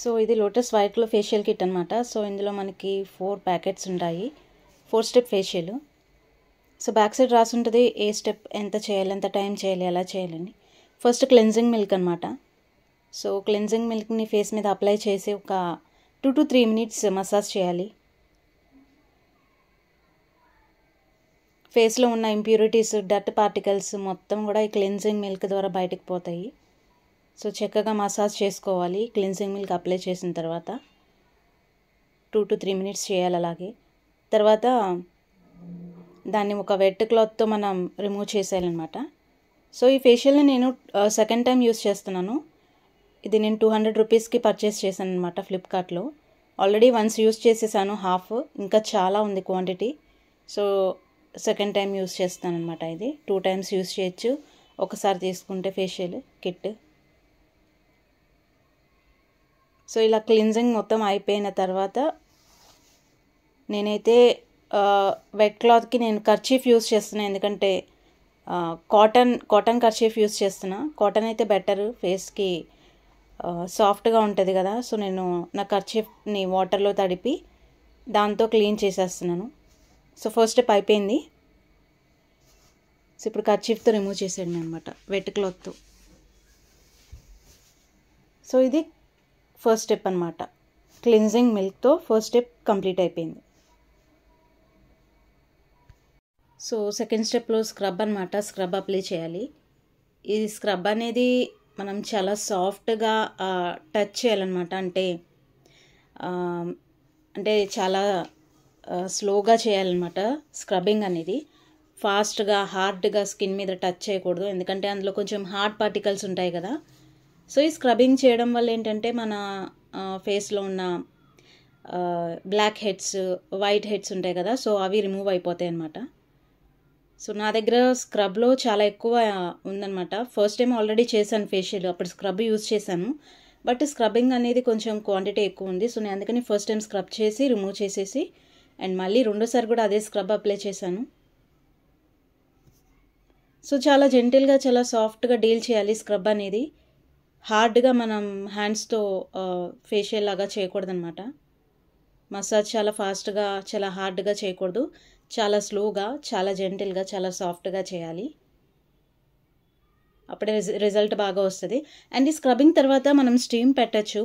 So ఇది lotus white glow facial kit అనమాట. So ఇందులో మనకి 4 ప్యాకెట్స్ ఉంటాయి. 4 step facial. So back side రాసి ఉంటుంది ఏ స్టెప్ ఎంత చేయాలి, ఎంత టైం చేయాలి, ఎలా చేయాలని. ఫస్ట్ క్లెన్జింగ్ మిల్క్ అనమాట. సో క్లెన్జింగ్ మిల్క్ని ఫేస్ మీద అప్లై చేసి ఒక 2 to 3 minutes మసాజ్ చేయాలి. ఫేస్లో ఉన్న ఇంప్యూరిటీస్, డర్ట్ పార్టికల్స్ మొత్తం కూడా ఈ క్లెన్జింగ్ మిల్క్ ద్వారా బయటకు పోతాయి. సో చక్కగా మసాజ్ చేసుకోవాలి. క్లెన్జింగ్ మిల్క్ అప్లై చేసిన తర్వాత 2 to 3 minutes చేయాలి. అలాగే తర్వాత దాన్ని ఒక వెట్ క్లాత్తో మనం రిమూవ్ చేసేయాలన్నమాట. సో ఈ ఫేషియల్ని నేను సెకండ్ టైం యూస్ చేస్తున్నాను. ఇది నేను 200 రూపీస్కి పర్చేస్ చేశాను అనమాట ఫ్లిప్కార్ట్లో. ఆల్రెడీ వన్స్ యూస్ చేసేసాను హాఫ్, ఇంకా చాలా ఉంది quantity. So second time use చేస్తాను అనమాట. ఇది 2 times యూస్ చేయొచ్చు ఒకసారి తీసుకుంటే ఫేషియల్ కిట్. సో ఇలా క్లిన్జింగ్ మొత్తం అయిపోయిన తర్వాత నేనైతే వెట్ క్లాత్కి నేను కర్చీఫ్ యూస్ చేస్తున్నాను. ఎందుకంటే కాటన్ కర్చీఫ్ యూస్ చేస్తున్నా. కాటన్ అయితే బెటర్, ఫేస్కి సాఫ్ట్గా ఉంటుంది కదా. సో నేను నా కర్చీఫ్ని వాటర్లో తడిపి దాంతో క్లీన్ చేసేస్తున్నాను. సో ఫస్ట్ స్టెప్ అయిపోయింది. సో ఇప్పుడు కర్చీఫ్తో రిమూవ్ చేసేయడం అనమాట, వెట్ క్లాత్తో. సో ఇది ఫస్ట్ స్టెప్ అనమాట. క్లిన్జింగ్ మిల్క్తో ఫస్ట్ స్టెప్ కంప్లీట్ అయిపోయింది. సో సెకండ్ స్టెప్లో స్క్రబ్ అనమాట. స్క్రబ్ అప్లై చేయాలి. ఈ స్క్రబ్ అనేది మనం చాలా సాఫ్ట్గా టచ్ చేయాలన్నమాట. అంటే చాలా స్లోగా చేయాలన్నమాట స్క్రబ్బింగ్ అనేది. ఫాస్ట్గా హార్డ్గా స్కిన్ మీద టచ్ చేయకూడదు, ఎందుకంటే అందులో కొంచెం హార్డ్ పార్టికల్స్ ఉంటాయి కదా. సో ఈ స్క్రబ్బింగ్ చేయడం వల్ల ఏంటంటే మన ఫేస్లో ఉన్న బ్లాక్ హెడ్స్, వైట్ హెడ్స్ ఉంటాయి కదా, సో అవి రిమూవ్ అయిపోతాయి అన్నమాట. సో నా దగ్గర స్క్రబ్లో చాలా ఎక్కువ ఉందన్నమాట. ఫస్ట్ టైం ఆల్రెడీ చేశాను ఫేషియల్, అప్పుడు స్క్రబ్ యూజ్ చేశాను. బట్ స్క్రబ్బింగ్ అనేది కొంచెం క్వాంటిటీ ఎక్కువ ఉంది. సో నేను అందుకని ఫస్ట్ టైం స్క్రబ్ చేసి రిమూవ్ చేసేసి అండ్ మళ్ళీ రెండోసారి కూడా అదే స్క్రబ్ అప్లై చేశాను. సో చాలా జెంటిల్గా, చాలా సాఫ్ట్గా డీల్ చేయాలి స్క్రబ్ అనేది. హార్డ్గా మనం హ్యాండ్స్తో ఫేషియల్ లాగా చేయకూడదు అనమాట. మసాజ్ చాలా ఫాస్ట్గా, చాలా హార్డ్గా చేయకూడదు. చాలా స్లోగా, చాలా జెంటిల్గా, చాలా సాఫ్ట్గా చేయాలి. అప్పుడే రిజల్ట్ బాగా వస్తుంది. అండ్ ఈ స్క్రబ్బింగ్ తర్వాత మనం స్టీమ్ పెట్టచ్చు.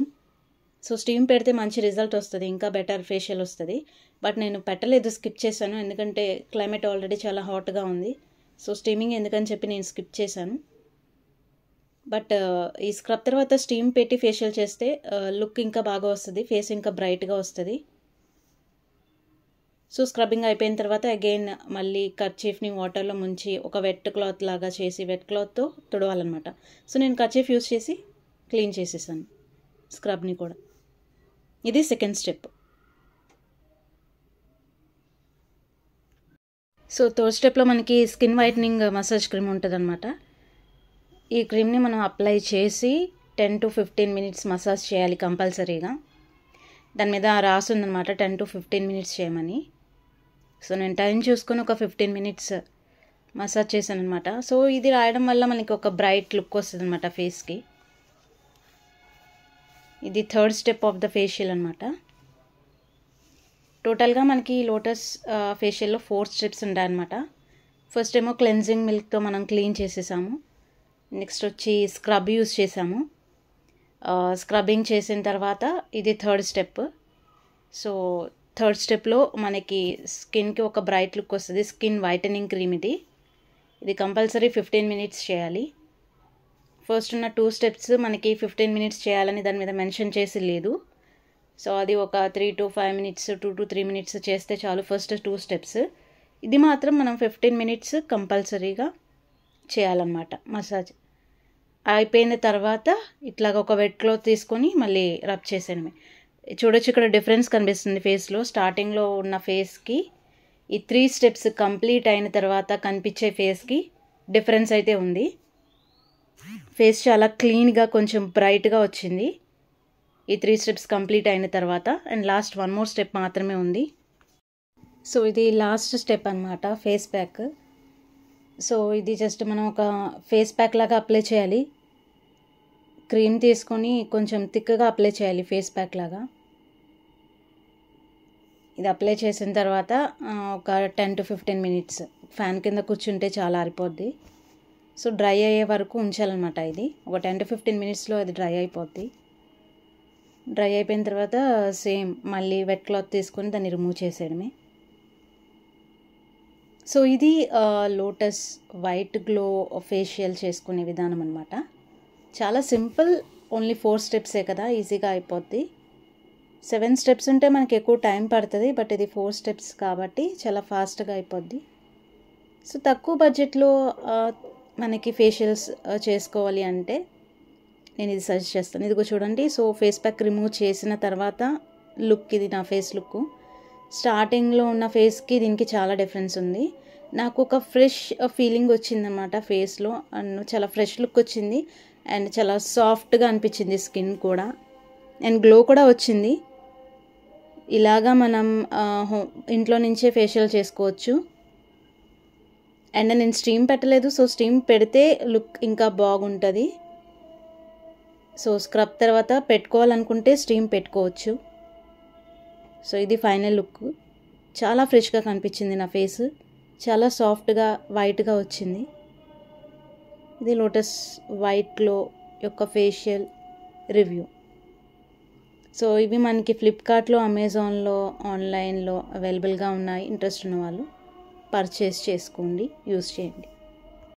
సో స్టీమ్ పెడితే మంచి రిజల్ట్ వస్తుంది, ఇంకా బెటర్ ఫేషియల్ వస్తుంది. బట్ నేను పెట్టలేదు, స్కిప్ చేశాను. ఎందుకంటే క్లైమేట్ ఆల్రెడీ చాలా హాట్గా ఉంది. సో స్టీమింగ్ ఎందుకని చెప్పి నేను స్కిప్ చేశాను. బట్ ఈ స్క్రబ్ తర్వాత స్టీమ్ పెట్టి ఫేషియల్ చేస్తే లుక్ ఇంకా బాగా వస్తుంది, ఫేస్ ఇంకా బ్రైట్గా వస్తుంది. సో స్క్రబ్బింగ్ అయిపోయిన తర్వాత అగైన్ మళ్ళీ కర్చీఫ్ని వాటర్లో ముంచి ఒక వెట్ క్లాత్ లాగా చేసి వెట్ క్లాత్తో తుడవాలన్నమాట. సో నేను కర్చీఫ్ యూస్ చేసి క్లీన్ చేసేసాను స్క్రబ్ని కూడా. ఇది సెకండ్ స్టెప్. సో థర్డ్ స్టెప్లో మనకి స్కిన్ వైట్నింగ్ మసాజ్ క్రీమ్ ఉంటుంది అనమాట. ఈ క్రీమ్ని మనం అప్లై చేసి 10 to 15 minutes మసాజ్ చేయాలి కంపల్సరీగా. దాని మీద రాస్తుందనమాట 10 to 15 minutes చేయమని. సో నేను టైం చూసుకొని ఒక 15 minutes మసాజ్ చేశాను అనమాట. సో ఇది రాయడం వల్ల మనకి ఒక బ్రైట్ లుక్ వస్తుంది అనమాట ఫేస్కి. ఇది third step of the facial అనమాట. టోటల్గా మనకి లోటస్ ఫేషియల్లో 4 స్టెప్స్ ఉంటాయన్నమాట. ఫస్ట్ ఏమో క్లెన్జింగ్ మిల్క్తో మనం క్లీన్ చేసేసాము. నెక్స్ట్ వచ్చి స్క్రబ్ యూస్ చేసాము. స్క్రబ్బింగ్ చేసిన తర్వాత ఇది థర్డ్ స్టెప్. సో థర్డ్ స్టెప్లో మనకి స్కిన్కి ఒక బ్రైట్ లుక్ వస్తుంది. స్కిన్ వైటనింగ్ క్రీమ్ ఇది కంపల్సరీ 15 minutes చేయాలి. ఫస్ట్ ఉన్న 2 steps మనకి 15 minutes చేయాలని దాని మీద మెన్షన్ చేసి లేదు. సో అది ఒక 3 to 5 minutes, 2 to 3 minutes చేస్తే చాలు ఫస్ట్ 2 steps. ఇది మాత్రం మనం 15 minutes కంపల్సరీగా చేయాలన్నమాట మసాజ్. అయిపోయిన తర్వాత ఇట్లాగ ఒక వెట్ క్లాత్ తీసుకొని మళ్ళీ రబ్ చేసేయడమే. చూడొచ్చు ఇక్కడ డిఫరెన్స్ కనిపిస్తుంది ఫేస్లో. స్టార్టింగ్లో ఉన్న ఫేస్కి ఈ 3 steps కంప్లీట్ అయిన తర్వాత కనిపించే ఫేస్కి డిఫరెన్స్ అయితే ఉంది. ఫేస్ చాలా క్లీన్గా, కొంచెం బ్రైట్గా వచ్చింది ఈ 3 steps కంప్లీట్ అయిన తర్వాత. అండ్ లాస్ట్ 1 more step మాత్రమే ఉంది. సో ఇది లాస్ట్ స్టెప్ అనమాట, ఫేస్ ప్యాక్. సో ఇది జస్ట్ మనం ఒక ఫేస్ ప్యాక్ లాగా అప్లై చేయాలి. క్రీమ్ తీసుకొని కొంచెం థిక్గా అప్లై చేయాలి, ఫేస్ ప్యాక్ లాగా. ఇది అప్లై చేసిన తర్వాత ఒక 10 to 15 minutes ఫ్యాన్ కింద కూర్చుంటే చాలా ఆరిపోద్ది. సో డ్రై అయ్యే వరకు ఉంచాలన్నమాట. ఇది ఒక 10 to 15 minutesలో అది డ్రై అయిపోద్ది. డ్రై అయిపోయిన తర్వాత సేమ్ మళ్ళీ వెట్ క్లాత్ తీసుకొని దాన్ని రిమూవ్ చేసేయడమే. సో ఇది లోటస్ వైట్ గ్లో ఫేషియల్ చేసుకునే విధానం అనమాట. చాలా సింపుల్, ఓన్లీ 4 స్టెప్సే కదా, ఈజీగా అయిపోద్ది. 7 స్టెప్స్ ఉంటే మనకి ఎక్కువ టైం పడుతుంది, బట్ ఇది 4 స్టెప్స్ కాబట్టి చాలా ఫాస్ట్గా అయిపోద్ది. సో తక్కువ బడ్జెట్లో మనకి ఫేషియల్స్ చేసుకోవాలి అంటే నేను ఇది సజెస్ట్ చేస్తాను. ఇదిగో చూడండి. సో ఫేస్ ప్యాక్ రిమూవ్ చేసిన తర్వాత లుక్ ఇది, నా ఫేస్ లుక్. స్టార్టింగ్లో ఉన్న ఫేస్కి దీనికి చాలా డిఫరెన్స్ ఉంది. నాకు ఒక ఫ్రెష్ ఫీలింగ్ వచ్చిందన్నమాట ఫేస్లో, అండ్ చాలా ఫ్రెష్ లుక్ వచ్చింది, అండ్ చాలా సాఫ్ట్గా అనిపించింది స్కిన్ కూడా, అండ్ గ్లో కూడా వచ్చింది. ఇలాగా మనం ఇంట్లో నుంచే ఫేషియల్ చేసుకోవచ్చు. అండ్ నేను స్టీమ్ పెట్టలేదు, సో స్టీమ్ పెడితే లుక్ ఇంకా బాగుంటుంది. సో స్క్రబ్ తర్వాత పెట్టుకోవాలనుకుంటే స్టీమ్ పెట్టుకోవచ్చు. సో ఇది ఫైనల్ లుక్. చాలా ఫ్రెష్గా కనిపించింది నా ఫేస్, చాలా సాఫ్ట్గా వైట్గా వచ్చింది. ఇది లోటస్ వైట్ గ్లో యొక్క ఫేషియల్ రివ్యూ. సో ఇవి మనకి ఫ్లిప్కార్ట్లో, అమెజాన్లో, ఆన్లైన్లో అవైలబుల్గా ఉన్నాయి. ఇంట్రెస్ట్ ఉన్న వాళ్ళు పర్చేస్ చేసుకోండి, యూస్ చేయండి.